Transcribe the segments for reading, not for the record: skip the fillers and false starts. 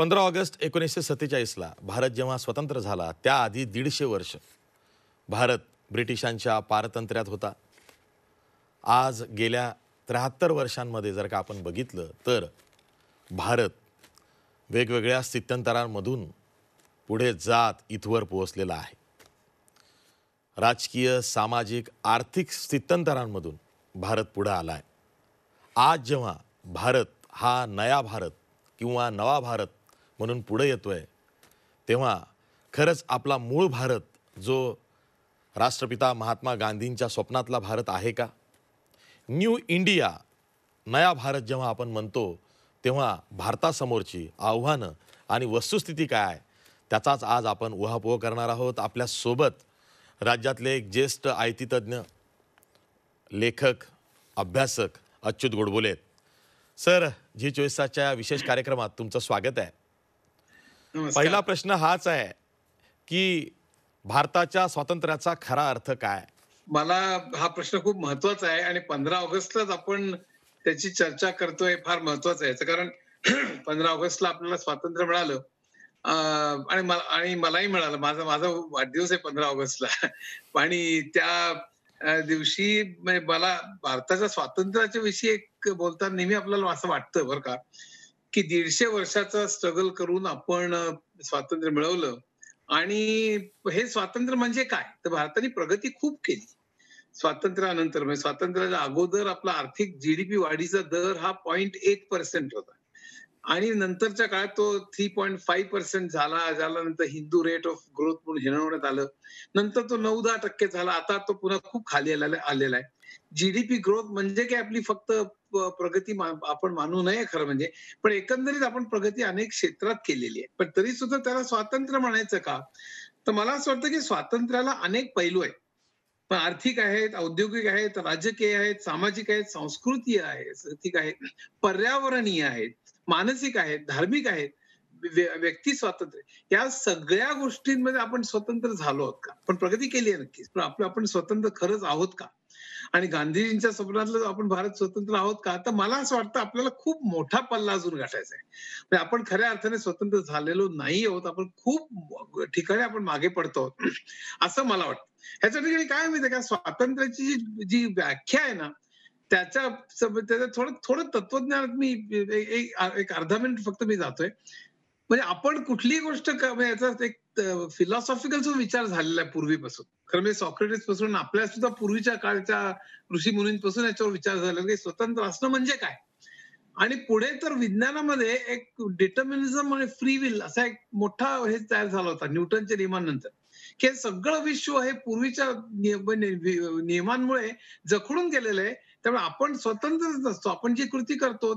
15 August 1947ला Bharat जेव्हा स्वतंत्र झाला त्याआधी 150 वर्ष भारत ब्रिटिशांच्या पारतंत्र्यात होता. आज गेल्या 73 वर्षांमध्ये जर का आपण बघितलं तर भारत वेगवेगळ्या स्थित्यंतरांमधून पुढे जात इथवर पोहोचलेला आहे. राजकीय, सामाजिक, आर्थिक स्थित्यंतरांमधून भारत पुढे आला आहे. आज जेव्हा भारत हा नया भारत किंवा नवा भारत म्हणून पुढे येतोय तेव्हा खरंच आपला मूळ भारत जो राष्ट्रपिता महात्मा गांधींच्या स्वप्नातला भारत आहे का? न्यू इंडिया, नया भारत जेव्हा आपण म्हणतो तेव्हा भारतासमोरची आव्हानं आणि वस्तुस्थिती काय आहे त्याचाच आज आपण उहापोह करणार आहोत. आपल्या सोबत राज्यातले एक ज्येष्ठ आयटी तज्ञ, लेखक, अभ्यासक अच्युत गोडबोले. सर, G24च्या विशेष कार्यक्रमात तुमचं स्वागत आहे. पहिला प्रश्न हाच आहे की भारताच्या स्वातंत्र्याचा खरा अर्थ काय? मला हा प्रश्न खूप महत्वाचा आहे आणि 15 ऑगस्टलाच आपण त्याची चर्चा करतोय, फार महत्वाचं आहे. कारण 15 ऑगस्टला आपल्याला स्वातंत्र्य मिळालं आणि मलाही मिळालं. माझा वाढदिवस आहे 15 ऑगस्टला आणि त्या दिवशी मला भारताच्या स्वातंत्र्याच्या विषयी एक बोलताना नेहमी आपल्याला असं वाटतं बरं का, की 150 वर्षाचा स्ट्रगल करून आपण स्वातंत्र्य मिळवलं. आणि हे स्वातंत्र्य म्हणजे काय, तर भारताने प्रगती खूप केली स्वातंत्र्यानंतर. म्हणजे स्वातंत्र्याच्या अगोदर आपला आर्थिक जीडीपी वाढीचा दर हा 0.8% होता आणि नंतरच्या काळात तो 3.5% झाला. नंतर हिंदू रेट ऑफ ग्रोथ म्हणून हिणवण्यात आलं. नंतर तो 9-10% झाला. आता तो पुन्हा खूप खाली आलेला आहे. जीडीपी ग्रोथ म्हणजे काय, आपली फक्त प्रगती आपण मानू नये खरं म्हणजे, पण एकंदरीत आपण प्रगती अनेक क्षेत्रात केलेली आहे. पण तरी सुद्धा त्याला स्वातंत्र्य म्हणायचं का? तर मला असं वाटतं की स्वातंत्र्याला अनेक पैलू आहेत. पण आर्थिक आहेत, औद्योगिक आहेत, राजकीय आहेत, सामाजिक आहेत, सांस्कृतिक आहेत, पर्यावरणीय आहेत, मानसिक आहेत, धार्मिक आहेत, व्यक्ती स्वातंत्र्य, या सगळ्या गोष्टींमध्ये आपण स्वतंत्र झालो आहोत का? पण प्रगती केली आहे नक्कीच, पण आपण स्वतंत्र खरंच आहोत का? आणि गांधीजींच्या स्वप्नातलं आपण भारत स्वतंत्र आहोत का? तर मला असं वाटतं आपल्याला खूप मोठा पल्ला अजून गाठायचा आहे. म्हणजे आपण खऱ्या अर्थाने स्वतंत्र झालेलो नाही आहोत. आपण खूप ठिकाणी आपण मागे पडतो आहोत असं मला वाटतं. ह्याच्या ठिकाणी काय माहितीये का, स्वातंत्र्याची जी व्याख्या आहे ना, त्याच्या थोडं तत्वज्ञानात मी एक अर्धा मिनिट फक्त मी जातोय. म्हणजे आपण कुठलीही गोष्ट म्हणजे याचा एक फिलॉसॉफिकल जो विचार झालेला आहे पूर्वीपासून. खरं म्हणजे सॉक्रेटिस पासून आपल्या सुद्धा पूर्वीच्या काळच्या ऋषी मुनींपासून याच्यावर विचार झाला की स्वतंत्र असणं म्हणजे काय. आणि पुढे तर विज्ञानामध्ये एक डिटर्मिनिझम आणि फ्री विल असा एक मोठा हे तयार झाला होता न्यूटनच्या नियमानंतर, की सगळं विश्व हे पूर्वीच्या नियमांमुळे जखडून गेलेलं आहे. त्यामुळे आपण स्वतंत्रच नसतो. आपण जी कृती करतो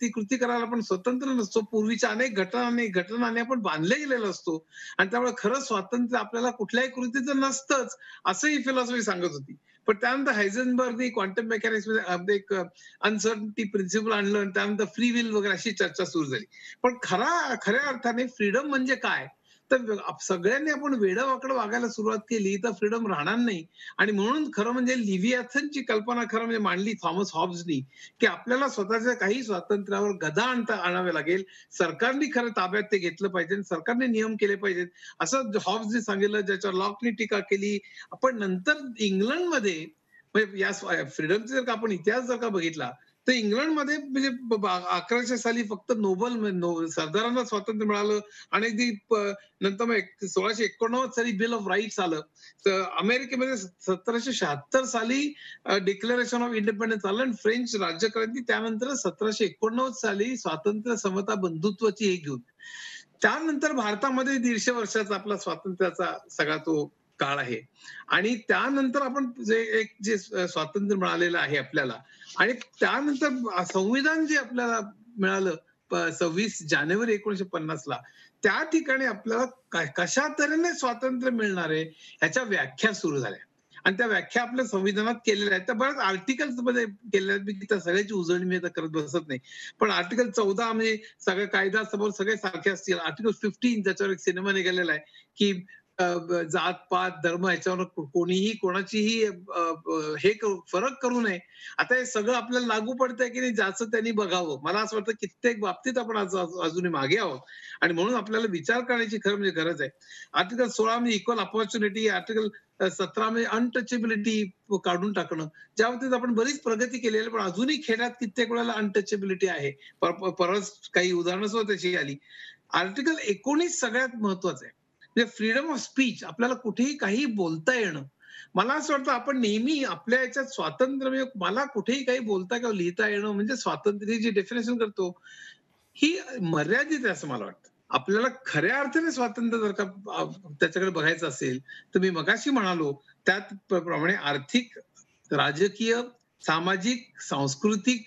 ती कृती करायला आपण स्वतंत्र नसतो. पूर्वीच्या अनेक घटनांनी आपण बांधले गेलेलो असतो आणि त्यामुळे खरं स्वातंत्र्य आपल्याला कुठल्याही कृतीचं नसतंच असं ही फिलॉसॉफी सांगत होती. पण त्यानंतर हायझेनबर्गने क्वांटम मेकॅनिक्स मध्ये एक अनसर्टनिटी प्रिन्सिपल आणलं आणि त्यानंतर फ्री विल वगैरे अशी चर्चा सुरू झाली. पण खऱ्या अर्थाने फ्रीडम म्हणजे काय, तर सगळ्यांनी आपण वेडं-वाकडं वागायला सुरुवात केली तर फ्रीडम राहणार नाही. आणि म्हणून खरं म्हणजे लिव्हिएथनची कल्पना खरं म्हणजे मांडली थॉमस हॉब्सनी, की आपल्याला स्वतःच्या काही स्वातंत्र्यावर गदा आणावे लागेल. सरकारने खरं ताब्यात ते घेतलं पाहिजे, सरकारने नियम केले पाहिजेत असं हॉब्सने सांगितलं, ज्याच्यावर लॉकने टीका केली. आपण नंतर इंग्लंडमध्ये म्हणजे या फ्रीडमचा जर का आपण इतिहास जर का बघितला तर इंग्लंडमध्ये म्हणजे 1100 साली फक्त सरदारांना स्वातंत्र्य मिळालं आणि नंतर मग 1689 साली बिल ऑफ राईट्स आलं. तर अमेरिकेमध्ये 1776 साली डिक्लेरेशन ऑफ इंडिपेंडन्स आलं आणि फ्रेंच राज्यक्रांती त्यानंतर 1789 साली स्वातंत्र्य, समता, बंधुत्वाची हे घेऊन. त्यानंतर भारतामध्ये 150 वर्षाचा आपला स्वातंत्र्याचा सगळा तो काळ आहे. आणि त्यानंतर आपण जे स्वातंत्र्य मिळालेलं आहे आपल्याला, आणि त्यानंतर संविधान जे आपल्याला मिळालं 26 जानेवारी 1950ला, त्या ठिकाणी आपल्याला कशा तऱ्हेने स्वातंत्र्य मिळणार आहे ह्याच्या व्याख्या सुरू झाल्या आणि त्या व्याख्या आपल्या संविधानात केलेल्या आहेत. त्या बऱ्याच आर्टिकल्स मध्ये केलेल्या आहेत. मी त्या सगळ्याची उजळणी मी आता करत बसत नाही. पण आर्टिकल 14 म्हणजे सगळं कायदा समोर सगळे सारखे असतील. आर्टिकल 15 त्याच्यावर एक सिनेमा निघालेला आहे की जात-पात, धर्म ह्याच्यावर कोणीही कोणाचीही फरक करू नये. आता हे सगळं आपल्याला लागू पडतंय की नाही ज्याचं त्यांनी बघावं. मला असं वाटतं कित्येक बाबतीत आपण अजूनही मागे आहोत आणि म्हणून आपल्याला विचार करण्याची खरं म्हणजे गरज आहे. आर्टिकल 16 म्हणजे इक्वल अपॉर्च्युनिटी, आर्टिकल 17 म्हणजे अनटचेबिलिटी काढून टाकणं. ज्या बाबतीत आपण बरीच प्रगती केलेली आहे, पण अजूनही खेड्यात कित्येक वेळेला अनटचेबिलिटी आहे. परत काही उदाहरणं सुद्धा त्याची आली. आर्टिकल 19 सगळ्यात महत्वाचं आहे. म्हणजे फ्रीडम ऑफ स्पीच आपल्याला कुठेही काही बोलता येणं. मला असं वाटतं आपण नेहमी आपल्या याच्यात स्वातंत्र्य म्हणजे मला कुठेही काही बोलता किंवा लिहिता येणं म्हणजे स्वातंत्र्य जी डेफिनेशन करतो ही मर्यादित आहे असं मला वाटतं. आपल्याला खऱ्या अर्थाने स्वातंत्र्य जर का त्याच्याकडे बघायचं असेल, तर मी मगाशी म्हणालो त्यात प्रमाणे आर्थिक, राजकीय, सामाजिक, सांस्कृतिक,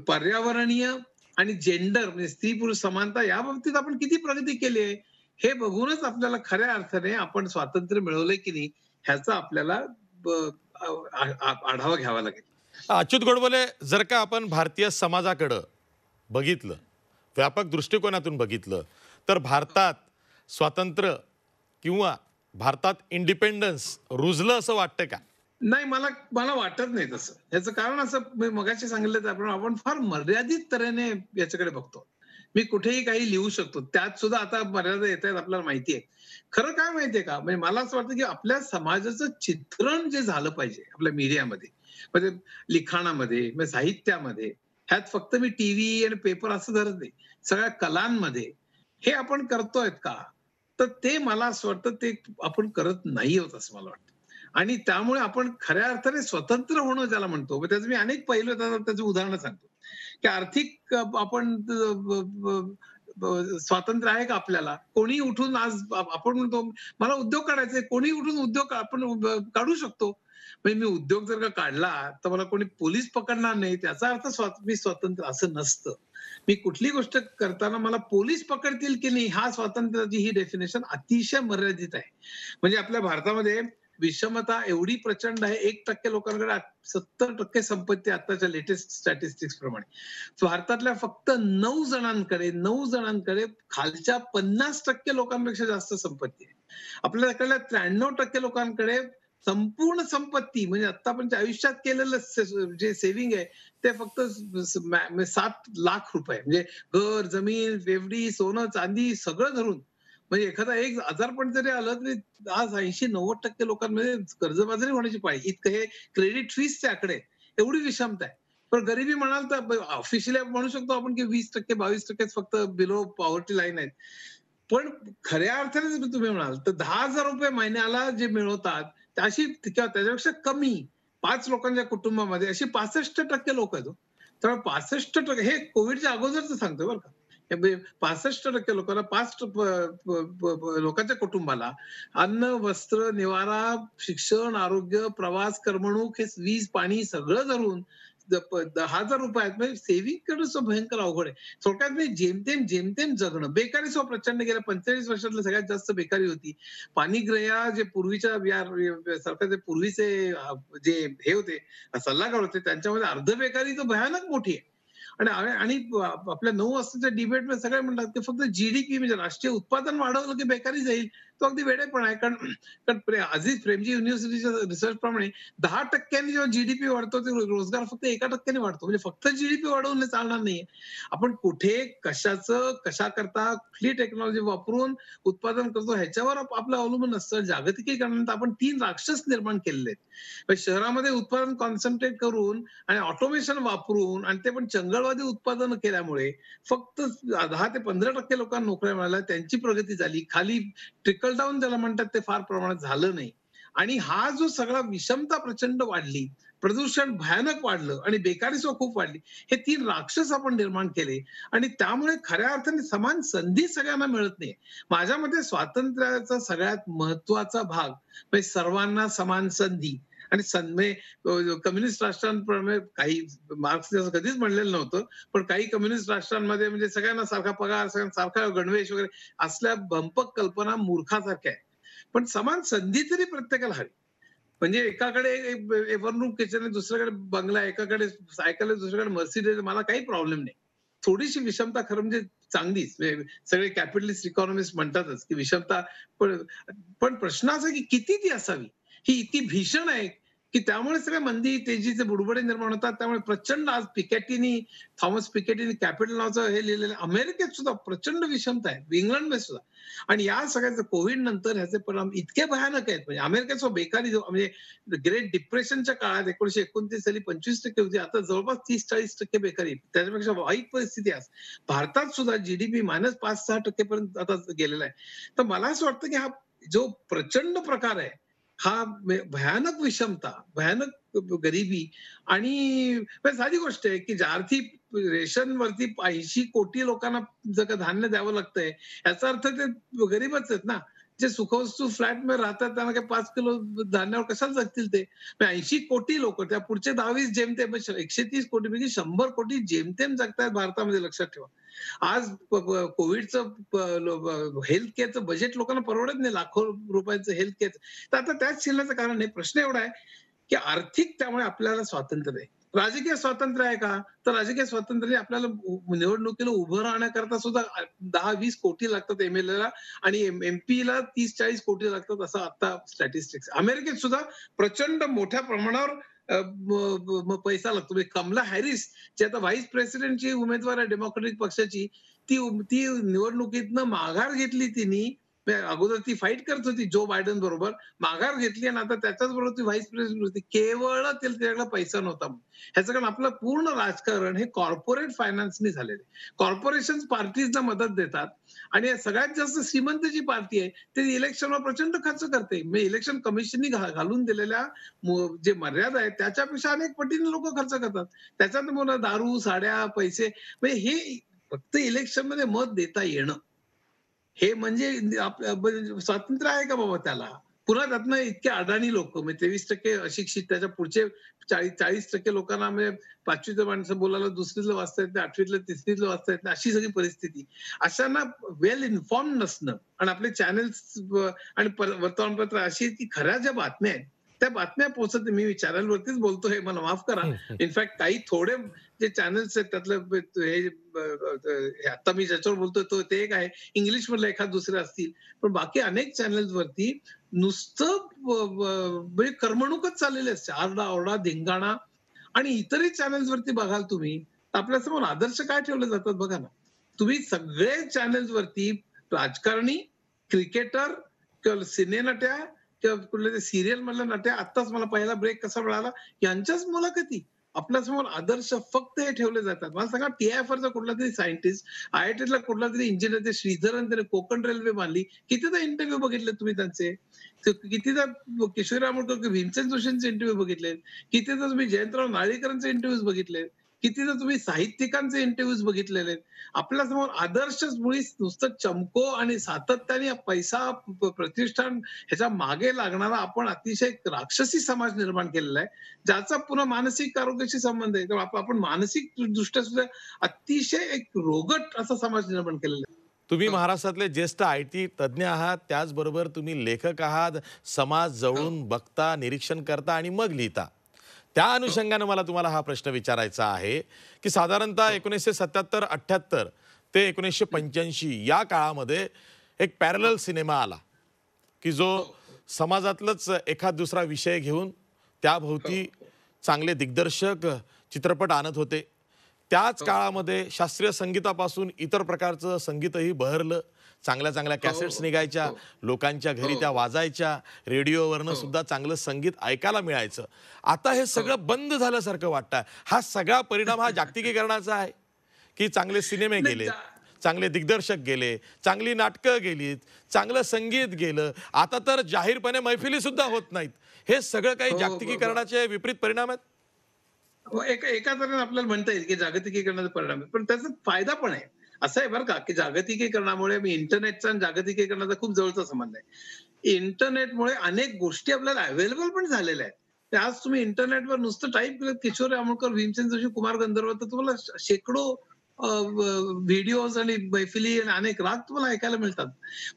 पर्यावरणीय आणि जेंडर म्हणजे स्त्री-पुरुष समानता या बाबतीत आपण किती प्रगती केली आहे, हे बघूनच आपल्याला खऱ्या अर्थाने आपण स्वातंत्र्य मिळवलंय की नाही ह्याचा आपल्याला आढावा घ्यावा लागेल. अच्युत गोडबोले, जर का आपण भारतीय समाजाकडं बघितलं, व्यापक दृष्टिकोनातून बघितलं, तर भारतात स्वातंत्र्य किंवा भारतात इंडिपेंडन्स रुजलं असं वाटतं का? नाही मला मला वाटत नाही तसं. याचं कारण असं मी मगाशी सांगितलं त्याप्रमाणे आपण फार मर्यादित तऱ्हेने याच्याकडे बघतो. मी कुठेही काही लिहू शकतो. त्यात सुद्धा आता मर्यादा येतायत आपल्याला माहिती आहे. खरं काय माहिती का? म्हणजे मला असं वाटतं, की आपल्या समाजाचं चित्रण जे झालं पाहिजे आपल्या मीडियामध्ये, म्हणजे लिखाणामध्ये, म्हणजे साहित्यामध्ये, ह्यात फक्त मी टीव्ही आणि पेपर असं धरत नाही. सगळ्या कलांमध्ये हे आपण करतोय का? तर ते मला असं वाटतं ते आपण करत नाही आहोत असं मला वाटतं. आणि त्यामुळे आपण खऱ्या अर्थाने स्वतंत्र होणं ज्याला म्हणतो, मग त्याचे मी अनेक पैलू त्याची उदाहरणं सांगतो, की आर्थिक आपण स्वातंत्र्य आहे का आपल्याला? कोणी उठून आज आपण म्हणतो मला उद्योग काढायचे, कोणी उठून उद्योग आपण काढू शकतो. म्हणजे मी उद्योग जर का काढला, तर मला कोणी पोलीस पकडणार नाही. त्याचा अर्थ मी स्वतंत्र असं नसतं. मी कुठली गोष्ट करताना मला पोलीस पकडतील की नाही, हा स्वातंत्र्याची ही डेफिनेशन अतिशय मर्यादित आहे. म्हणजे आपल्या भारतामध्ये विषमता एवढी प्रचंड आहे. 1% लोकांकडे 70% संपत्ती आताच्या लेटेस्ट स्टॅटिस्टिक्स प्रमाणे. भारतातल्या फक्त 9 जणांकडे खालच्या 50% लोकांपेक्षा जास्त संपत्ती आहे. आपल्याकडल्या 93% लोकांकडे संपूर्ण संपत्ती म्हणजे आतापर्यंत आयुष्यात केलेलं जे सेव्हिंग आहे ते फक्त 7 लाख रुपये म्हणजे घर, जमीन, एफडी, सोनं, चांदी सगळं धरून म्हणजे एखादा एक आजारपण जरी आलं तरी आज 80-90% लोकांमध्ये कर्जबाजारी होण्याची पाळी. इतकं हे क्रेडिट फीसचे आकडे एवढी विषमता आहे. पण गरिबी म्हणाल तर ऑफिशियली म्हणू शकतो आपण की 20% 22% फक्त बिलो पॉवर्टी लाईन आहेत. पण खऱ्या अर्थाने जर तुम्ही म्हणाल तर ₹10,000 महिन्याला जे मिळवतात अशी किंवा त्याच्यापेक्षा कमी 5 लोकांच्या कुटुंबामध्ये अशी 65% लोक आहेत हो. त्यामुळे 65% हे कोविडच्या अगोदरच सांगतोय बरं का. 65% लोकांना 5 लोकांच्या कुटुंबाला अन्न, वस्त्र, निवारा, शिक्षण, आरोग्य, प्रवास, करमणूक हे वीज, पाणी सगळं धरून ₹10,000 आहेत म्हणजे सेव्हिंग करणं सो भयंकर अवघड आहे. थोडक्यात म्हणजे जेमतेम जेमतेम जगणं. बेकारी सो प्रचंड गेल्या 45 वर्षातलं सगळ्यात जास्त बेकारी होती. पाणीग्रह जे पूर्वीच्या सरकारचे पूर्वीचे जे हे होते सल्लागार होते त्यांच्यामध्ये अर्ध बेकारी तर भयानक मोठी आहे. आणि आणि आपल्या 9 वाजताच्या डिबेटमध्ये सगळे म्हणतात की फक्त जीडीपी म्हणजे राष्ट्रीय उत्पादन वाढवलं की बेकारी जाईल. तो अगदी वेडेपणा आहे. कारण कारण अझीज प्रेमजी युनिव्हर्सिटीच्या रिसर्च प्रमाणे 10% जेव्हा जीडीपी वाढतो ते रोजगार फक्त 1% वाढतो. म्हणजे फक्त जीडीपी वाढवून चालणार नाहीये. आपण कुठे कशाचं कशा करता कुठली टेक्नॉलॉजी वापरून उत्पादन करतो ह्याच्यावर आपलं अवलंबून असतं. जागतिकीकरणात आपण 3 राक्षस निर्माण केलेले आहेत. शहरामध्ये उत्पादन कॉन्सन्ट्रेट करून आणि ऑटोमेशन वापरून आणि ते पण चंगळवादी उत्पादन केल्यामुळे फक्त 10 ते 15% लोकांना नोकऱ्या मिळाल्या. त्यांची प्रगती झाली. खाली ट्रिकल डाऊन ज्याला म्हणतात ते फार प्रमाणात झालं नाही. आणि हा जो सगळा विषमता प्रचंड वाढली, प्रदूषण भयानक वाढलं आणि बेकारी सुद्धा खूप वाढली. हे 3 राक्षस आपण निर्माण केले आणि त्यामुळे खऱ्या अर्थाने समान संधी सगळ्यांना मिळत नाही. माझ्या मते स्वातंत्र्याचा सगळ्यात महत्वाचा भाग म्हणजे सर्वांना समान संधी आणि कम्युनिस्ट राष्ट्रांप्रमाणे काही मार्क्स कधीच म्हणलेलं नव्हतं. पण काही कम्युनिस्ट राष्ट्रांमध्ये म्हणजे सगळ्यांना सारखा पगार, सगळ्यांना सारखा गणवेश वगैरे असल्या भंपक कल्पना मूर्खासारख्या आहेत. पण समान संधी तरी प्रत्येकाला हवी. म्हणजे एकाकडे वन रूम किचन आहे, दुसरीकडे बंगला, एकाकडे सायकल आहे, दुसरीकडे मर्सिडीज मला काही प्रॉब्लेम नाही. थोडीशी विषमता खरं म्हणजे चांगलीच, म्हणजे सगळे कॅपिटलिस्ट इकॉनॉमिस्ट म्हणतातच की विषमता, पण पण प्रश्न असा की किती ती असावी? ही इतकी भीषण आहे की त्यामुळे सगळ्या मंदी, तेजीचे बुडबुडे निर्माण होतात. त्यामुळे प्रचंड आज थॉमस पिकेटीनी कॅपिटल नावाचं हे लिहिलेलं आहे. अमेरिकेत सुद्धा प्रचंड विषमता आहे, इंग्लंडमध्ये सुद्धा. आणि या सगळ्याचं कोविड नंतर ह्याचे परिणाम इतके भयानक आहेत. म्हणजे अमेरिकेत बेकारी म्हणजे ग्रेट डिप्रेशनच्या काळात 1929 साली 25% होती. आता जवळपास 30-40% बेकारी आहे. त्याच्यापेक्षा वाईट परिस्थिती आहे. भारतात सुद्धा जीडीपी -5-6% पर्यंत आता गेलेला आहे. तर मला असं वाटतं की हा जो प्रचंड प्रकार आहे, हा भयानक विषमता, भयानक गरिबी आणि म्हणजे साधी गोष्ट आहे की ज्या अर्थी रेशनवरती 80 कोटी लोकांना जर का धान्य द्यावं लागतंय, याचा अर्थ ते गरीबच आहेत ना. जे सुखवस्तू फ्लॅटमध्ये राहतात त्यांना काय 5 किलो धान्यावर कशाला जगतील ते? 80 कोटी लोकं, त्या पुढचे 10-20 जेमतेम 130 कोटी पैकी 100 कोटी जेमतेम जगतायत भारतामध्ये, लक्षात ठेवा. आज कोविडचं हेल्थ केअरचं बजेट लोकांना परवडत नाही, लाखो रुपयाचं हेल्थ केअर. तर आता त्याच चिन्हाचं कारण आहे. प्रश्न एवढा आहे की आर्थिक त्यामुळे आपल्याला स्वातंत्र्य आहे. राजकीय स्वातंत्र्य आहे का? तर राजकीय स्वातंत्र्य आपल्याला निवडणुकीला उभं राहण्याकरता सुद्धा 10-20 कोटी लागतात एमएलएला आणि एमपीला 30-40 कोटी लागतात, असं आता स्टॅटिस्टिक्स. अमेरिकेत सुद्धा प्रचंड मोठ्या प्रमाणावर पैसा लागतो. म्हणजे कमला हॅरिस, जी आता व्हाईस प्रेसिडेंटची उमेदवार आहे डेमोक्रेटिक पक्षाची, ती ती निवडणुकीतनं माघार घेतली तिने. अगोदर ती फाईट करत होती जो बायडन बरोबर, माघार घेतली आणि आता त्याच्याच बरोबर ती व्हाईस प्रेसिडेंट होती. केवळ त्याच्याकडे पैसा नव्हता म्हणून. ह्याचं कारण आपलं पूर्ण राजकारण हे कॉर्पोरेट फायनान्सनी झालेलं आहे. कॉर्पोरेशन पार्टीजना मदत देतात आणि सगळ्यात जास्त श्रीमंत जी पार्टी आहे ती इलेक्शनवर प्रचंड खर्च करते. म्हणजे इलेक्शन कमिशननी घालून दिलेल्या जे मर्यादा आहेत त्याच्यापेक्षा अनेक पटीने लोक खर्च करतात. त्याच्यात मला दारू, साड्या, पैसे, म्हणजे हे फक्त इलेक्शनमध्ये मत देता येणं, हे म्हणजे स्वातंत्र्य आहे का बाबा त्याला? पुन्हा त्यातनं इतके अडाणी लोक, म्हणजे 23% अशिक्षित, त्याच्या पुढचे 40% लोकांना म्हणजे 5वीतलं माणसं बोलायला दुसरीतलं वाचता येत नाही, 8वीतलं तिसरीतलं वाचता येत नाही, अशी सगळी परिस्थिती. अशांना वेल इन्फॉर्म नसणं आणि आपले चॅनल्स आणि वर्तमानपत्र अशी की खऱ्या ज्या बातम्या आहेत त्या बातम्या पोहोचत, मी चॅनलवरतीच बोलतोय, मला माफ करा. इनफॅक्ट काही थोडे जे चॅनल्स आहेत त्यातलं हे आता मी ज्याच्यावर बोलतोय तो ते एक आहे, इंग्लिश मधलं एखाद दुसरे असतील, पण बाकी अनेक चॅनल्स वरती नुसतं म्हणजे करमणूकच चाललेली असते, आरडा-ओरडा, धिंगाणा. आणि इतरही चॅनल्स वरती बघाल तुम्ही, तर आपल्यासमोर आदर्श काय ठेवले जातात बघा ना. तुम्ही सगळे चॅनल्स वरती राजकारणी, क्रिकेटर किंवा सिनेनट्या किंवा कुठल्या ते सीरियल मधल्या नट्या, आत्ताच मला पहिला ब्रेक कसा मिळाला, यांच्याच मुलाखती आपल्यासमोर आदर्श फक्त हे ठेवले जातात. मला सांगा, टीआयएफआरचा कुठला तरी सायंटिस्ट, आयआयटीतला कुठला तरी इंजिनियर, ते श्रीधरन, त्याने कोकण रेल्वे बांधली, कितीदा इंटरव्ह्यू बघितले तुम्ही त्यांचे? कितीदा किशोरी आमोणकर, भीमसेन जोशींचे इंटरव्ह्यू बघितले, कितीदा तुम्ही जयंतराव नार्लिकरांचे इंटरव्ह्यूज बघितले, कितीदा तुम्ही साहित्यिकांचे इंटरव्ह्यूज बघितलेले आहेत. आपल्यासमोर आदर्शच मुळीच नुसतं चमको आणि सातत्याने पैसा, प्रतिष्ठान ह्याच्या मागे लागणारा आपण अतिशय राक्षसी समाज निर्माण केलेला आहे, ज्याचा पुन्हा मानसिक आरोग्याशी संबंध आहे. तर आपण मानसिक दृष्ट्या सुद्धा अतिशय एक रोगट असा समाज निर्माण केलेला आहे. तुम्ही हो, महाराष्ट्रातले ज्येष्ठ IT तज्ज्ञ आहात, त्याचबरोबर तुम्ही लेखक आहात, समाज हो, जवळून बघता, निरीक्षण करता आणि मग लिहिता. त्या हो, अनुषंगाने मला तुम्हाला हा प्रश्न विचारायचा आहे की साधारणतः हो. 1977-78 ते 1985 या काळामध्ये एक पॅरलल सिनेमा आला की जो हो, समाजातलंच एखाद दुसरा विषय घेऊन हो, त्याभोवती चांगले दिग्दर्शक चित्रपट आणत होते. त्याच हो, काळामध्ये शास्त्रीय संगीतापासून इतर प्रकारचं संगीतही बहरलं. चांगल्या चांगल्या हो, कॅसेट्स निघायच्या, हो, लोकांच्या घरी हो, त्या वाजायच्या, रेडिओवरनं हो, सुद्धा चांगलं संगीत ऐकायला मिळायचं. आता हे हो. सगळं बंद झाल्यासारखं वाटतंय. हा सगळा परिणाम हा जागतिकीकरणाचा आहे की चांगले सिनेमे नाही, गेलेत, चांगले दिग्दर्शक गेले, चांगली नाटकं गेलीत, चांगलं संगीत गेलं, आता तर जाहीरपणे मैफिली सुद्धा होत नाहीत. हे सगळं काही हो, जागतिकीकरणाचे विपरीत परिणाम आहेत. हो, एका तऱ्हेने आपल्याला म्हणता येईल की जागतिकीकरणाचा परिणाम आहे. पण त्याचा फायदा पण आहे. असं आहे बरं का, की जागतिकीकरणामुळे मी इंटरनेटचा आणि जागतिकीकरणाचा खूप जवळचा संबंध आहे. इंटरनेटमुळे अनेक गोष्टी आपल्याला अवेलेबल पण झालेल्या आहेत. तर आज तुम्ही इंटरनेटवर नुसतं टाईप केलं किशोरी आमोणकर, भीमसेन जोशी, कुमार गंधर्व, तर तुम्हाला शेकडो व्हिडिओज आणि मैफिली आणि अनेक राग तुम्हाला ऐकायला मिळतात.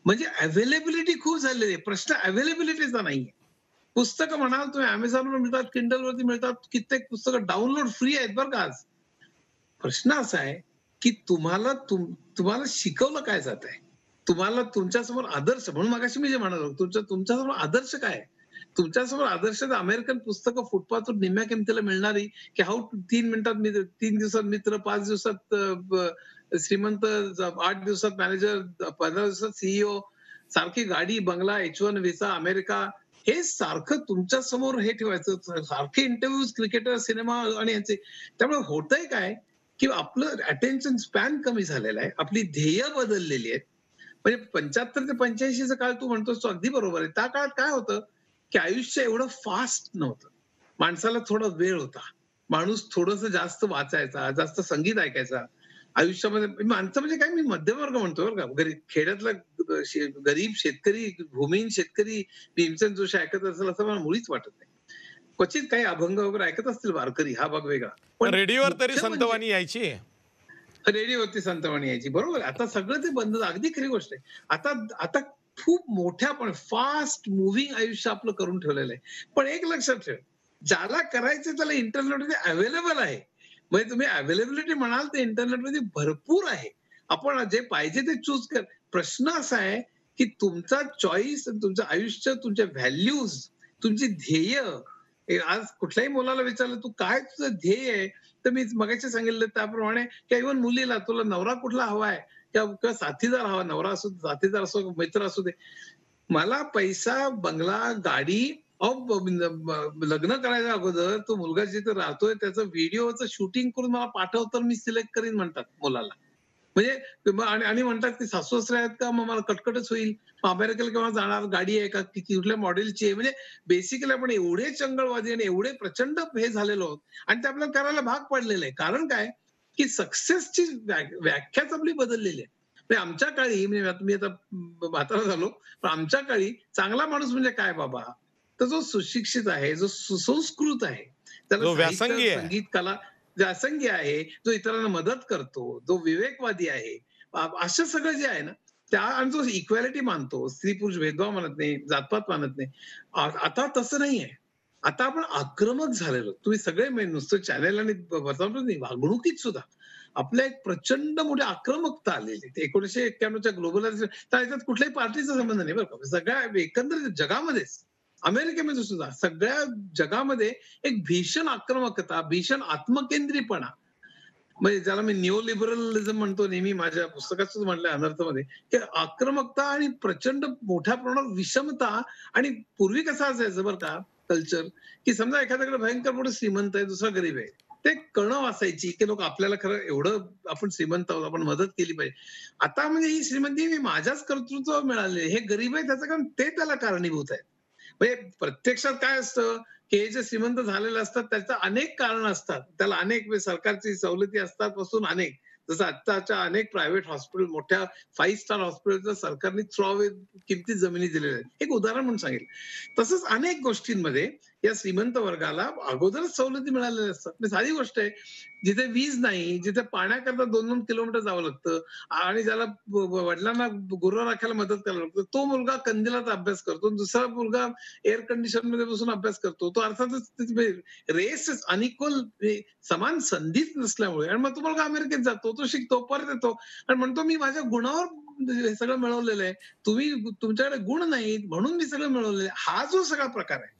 म्हणजे अवेलेबिलिटी खूप झालेली आहे. प्रश्न अवेलेबिलिटीचा नाहीये. पुस्तकं म्हणाल तुम्ही Amazonवर मिळतात, Kindleवरती मिळतात. कित्येक पुस्तकं डाउनलोड फ्री आहेत बरं का आज. प्रश्न असा आहे की तुम्हाला शिकवलं काय जात आहे? तुम्हाला तुमच्यासमोर आदर्श म्हणून मगाशी मी जे म्हणालो, तुमच्यासमोर आदर्श काय आहे? तुमच्यासमोर आदर्श तर अमेरिकन पुस्तकं फुटपाथवर निम्म्या किमतीला मिळणारी, की हाऊ 3 मिनिटात मित्र, 3 दिवसात मित्र, 5 दिवसात श्रीमंत, 8 दिवसात मॅनेजर, 15 दिवसात सीईओ, सारखी गाडी, बंगला, H1 व्हिसा, अमेरिका, हे सारखं तुमच्या समोर हे ठेवायचं, सारखे इंटरव्ह्यूज, क्रिकेटर, सिनेमा आणि यांचे. त्यामुळे होतंय काय, की आपलं अटेन्शन स्पॅन कमी झालेला आहे. आपली ध्येय बदललेली आहेत. म्हणजे 75 ते 85 चा काळ तू म्हणतोस तो अगदी बरोबर आहे. त्या काळात काय होतं, की आयुष्य एवढं फास्ट नव्हतं. माणसाला थोडा वेळ होता. माणूस थोडंसं जास्त वाचायचा, जास्त संगीत ऐकायचा. आयुष्यामध्ये माणसं म्हणजे काय, मी मध्यमवर्ग म्हणतो बरं का. खेड्यातला गरीब शेतकरी, भूमिहीन शेतकरी भीमसेन जोशी ऐकत असेल असं मला मुळीच वाटत नाही. क्वचित काही अभंग वगैरे ऐकत असतील वारकरी, हा भाग वेगळा. पण रेडिओवर तरी मुख्य म्हणजे संतवाणी यायची. रेडिओवरती संतवाणी यायची. बरोबर आहे. आता सगळं ते बंद झालं. अगदी खरी गोष्ट आहे. आता आता खूप मोठ्या पण फास्ट मूव्हिंग आयुष्य आपलं करून ठेवलेलं आहे. पण एक लक्षात ठेव, ज्याला करायचं त्याला इंटरनेटमध्ये अवेलेबल आहे. म्हणजे तुम्ही अवेलेबिलिटी म्हणाल तर इंटरनेटमध्ये भरपूर आहे. आपण जे पाहिजे ते चूज कर. प्रश्न असा आहे, की तुमचा चॉईस, तुमचं आयुष्य, तुमच्या व्हॅल्यूज, तुमची ध्येय. आज कुठल्याही मुलाला विचारलं, "तू काय तुझं ध्येय आहे?" तर मी मगाशी सांगितलं त्याप्रमाणे, किंवा इव्हन मुलीला, तुला नवरा कुठला हवाय, किंवा किंवा साथीदार हवा, नवरा असो, साथीदार असो, मित्र असू दे. मला पैसा, बंगला, गाडी. अहो, लग्न करायच्या अगोदर तो मुलगा जिथे राहतोय त्याचं व्हिडिओचं शूटिंग करून मला पाठव, तर मी सिलेक्ट करीन म्हणतात मुलाला. म्हणजे आणि म्हणतात की सासू-सासरे आहेत का? मग मला कटकटच होईल. मग अमेरिकेला केव्हा जाणार? गाडी आहे का? कुठल्या मॉडेलची आहे? म्हणजे बेसिकली आपण एवढे चंगळवादी आणि एवढे प्रचंड हे झालेलो आहोत आणि ते आपल्याला करायला भाग पडलेलं आहे. कारण काय? की सक्सेसची व्याख्याच आपली बदललेली आहे. म्हणजे आमच्या काळी, म्हणजे आता मी आता म्हातारा झालो, पण आमच्या काळी चांगला माणूस म्हणजे काय बाबा? तर जो सुशिक्षित आहे, जो सुसंस्कृत आहे, त्याला जो साहित्य, व्यासंगी आहे. संगीत, कला, व्यासंगी आहे, जो इतरांना मदत करतो, जो विवेकवादी आहे, असं सगळं जे आहे ना, त्या आणि जो इक्वॅलिटी मानतो, स्त्री-पुरुष भेदभाव मानत नाही, जातपात मानत नाही. आता तसं नाहीये. आता आपण आक्रमक झालेलो. तुम्ही सगळे म्हणजे नुसतं चॅनल आणि वर्तमानपत्र नाही, वागणुकीत सुद्धा आपल्या एक प्रचंड मोठी आक्रमकता आलेली. ते 1991च्या ग्लोबलायझेशन, तर याच्यात कुठल्याही पार्टीचा संबंध नाही बरं का. सगळ्या एकंदरीत जगामध्येच, अमेरिकेमध्ये सुद्धा, सगळ्या जगामध्ये एक भीषण आक्रमकता, भीषण आत्मकेंद्रीपणा, म्हणजे ज्याला मी निओ लिबरलिझम म्हणतो नेहमी, माझ्या पुस्तकात सुद्धा म्हटलंय अनर्थमध्ये, की आक्रमकता आणि प्रचंड मोठ्या प्रमाणात विषमता. आणि पूर्वी कसं असायचं बरं का कल्चर, की समजा एखाद्याकडे भयंकर मोठं श्रीमंत आहे, दुसरा गरीब आहे. ते कळव असायची, की लोक आपल्याला खरं एवढं आपण श्रीमंत आहोत, आपण मदत केली पाहिजे. आता म्हणजे ही श्रीमंती मी माझ्याच कर्तृत्वावर मिळाली, हे गरीब आहे त्याचं कारण ते त्याला कारणीभूत आहे. म्हणजे प्रत्यक्षात काय असतं, की हे जे श्रीमंत झालेले असतात त्याचं अनेक कारण असतात. त्याला अनेक सरकारची सवलती असतात पासून अनेक. जसं आत्ताच्या अनेक प्रायव्हेट हॉस्पिटल, मोठ्या 5 स्टार हॉस्पिटलच्या सरकारने थ्रू किमतीत जमिनी दिलेल्या आहेत. एक उदाहरण म्हणून सांगेल. तसंच अनेक गोष्टींमध्ये या श्रीमंत वर्गाला अगोदरच सवलती मिळालेल्या असतात. म्हणजे साधी गोष्ट आहे, जिथे वीज नाही, जिथे पाण्याकरता 2-2 किलोमीटर जावं लागतं आणि ज्याला वडिलांना गुरं राखायला मदत करायला लागतं, तो मुलगा कंदिलात अभ्यास करतो, दुसरा मुलगा एअर कंडिशन मध्ये बसून अभ्यास करतो. तो अर्थातच रेस अनइक्वल, समान संधीच नसल्यामुळे. आणि मग तो मुलगा अमेरिकेत जातो, तो शिकतो, परत येतो आणि म्हणतो मी माझ्या गुणावर हे सगळं मिळवलेलं आहे. तुम्ही, तुमच्याकडे गुण नाहीत म्हणून मी सगळं मिळवलेलं आहे. हा जो सगळा प्रकार आहे,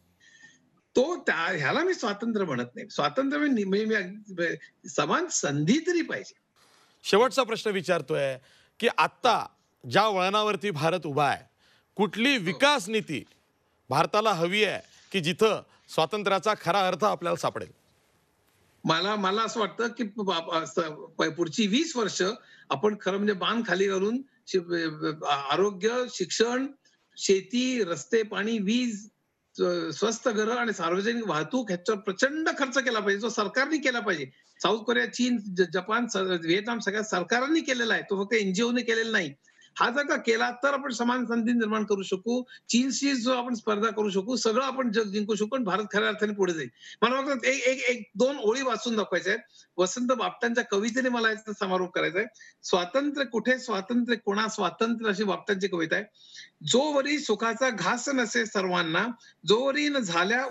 तो ह्याला मी स्वातंत्र्य म्हणत नाही. स्वातंत्र्य समान संधी तरी पाहिजे. शेवटचा प्रश्न विचारतोय, की आत्ता ज्या वळणावरती भारत उभा आहे, कुठली हो. विकास नीती भारताला हवी आहे, की जिथं स्वातंत्र्याचा खरा अर्थ आपल्याला सापडेल? मला मला असं वाटतं, की पुढची 20 वर्ष आपण खरं म्हणजे बाण खाली घालून आरोग्य, शिक्षण, शेती, रस्ते, पाणी, वीज, स्वस्त घरं आणि सार्वजनिक वाहतूक ह्याच्यावर प्रचंड खर्च केला पाहिजे, जो सरकारने केला पाहिजे. साऊथ कोरिया, चीन, जपान, व्हिएतनाम सगळ्या सरकारांनी केलेला आहे. तो फक्त एनजीओने केलेला नाही. हा जर का केला तर आपण समान संधी निर्माण करू शकू. चीनशी जो आपण स्पर्धा करू शकू, सगळं आपण जग जिंकू शकू आणि भारत खऱ्या अर्थाने पुढे जाईल. मला वाटतं एक एक एक 2 ओळी वाचून दाखवायच्या आहेत. वसंत बापटांच्या कवितेने मला याचा समारोप करायचा आहे. स्वातंत्र्य कुठे, स्वातंत्र्य कोणा, स्वातंत्र्य, अशी बापटांची कविता आहे. जोवरी सुखाचा घास नसे सर्वांना, जोवरी न झाल्या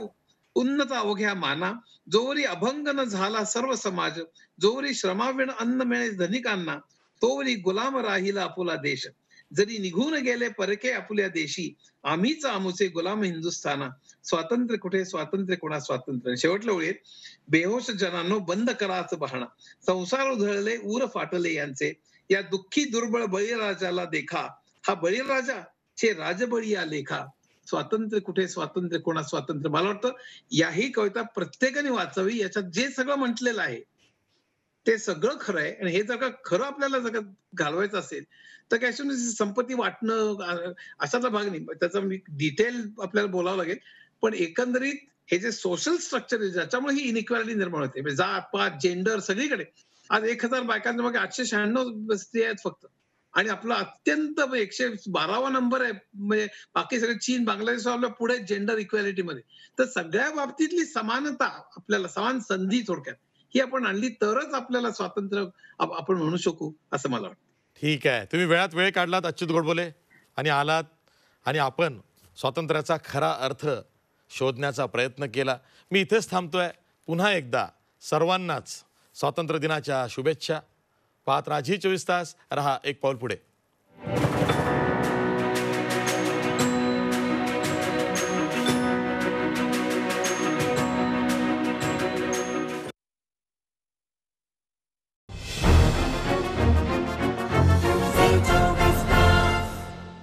उन्नत अवघ्या माना, जोवरी अभंग न झाला सर्व समाज, जोवरी श्रमाविण अन्न मिळे धनिकांना, तोवरी गुलाम राहिला आपुला देश. जरी निघून गेले परके आपुल्या देशी, आम्हीच आमुचे गुलाम हिंदुस्थाना. स्वातंत्र्य कुठे, स्वातंत्र्य कोणा स्वातंत्र्य. शेवटल्या ओळीत, बेहोश जनांनो बंद कराच बहाणा, संसार उधळले ऊर फाटले यांचे, या दुःखी दुर्बळ बळीराजाला देखा, हा बळीराजा छे राजबळी या लेखा. स्वातंत्र्य कुठे, स्वातंत्र्य कोणा स्वातंत्र्य. मला वाटतं याही कविता प्रत्येकाने वाचावी. याच्यात जे सगळं म्हटलेलं आहे ते सगळं खरं आहे. आणि हे जर का खरं आपल्याला जर का घालवायचं असेल तर काय संपत्ती वाटणं अशातला भाग नाही. त्याचा मी डिटेल आपल्याला बोलावं लागेल. पण एकंदरीत हे जे सोशल स्ट्रक्चर आहे ज्याच्यामुळे ही इनइक्वालिटी निर्माण होते, म्हणजे जात पात जेंडर सगळीकडे. आज 1000 बायकांच्या मागे 896 स्त्रिया आहेत फक्त. आणि आपला अत्यंत 112वा नंबर आहे, म्हणजे बाकी सगळे चीन बांगलादेश आपल्या पुढे जेंडर इक्वॅलिटीमध्ये. तर सगळ्या बाबतीतली समानता, आपल्याला समान संधी थोडक्यात ही आपण आणली तरच आपल्याला स्वातंत्र्य आपण म्हणू शकू असं मला वाटतं. ठीक आहे. तुम्ही वेळात वेळ काढलात अच्युत गोडबोले आणि आलात आणि आपण स्वातंत्र्याचा खरा अर्थ शोधण्याचा प्रयत्न केला. मी इथेच थांबतोय. पुन्हा एकदा सर्वांनाच स्वातंत्र्य दिनाच्या शुभेच्छा. पाहत राहा झी 24 तास. रहा एक पाऊल पुढे.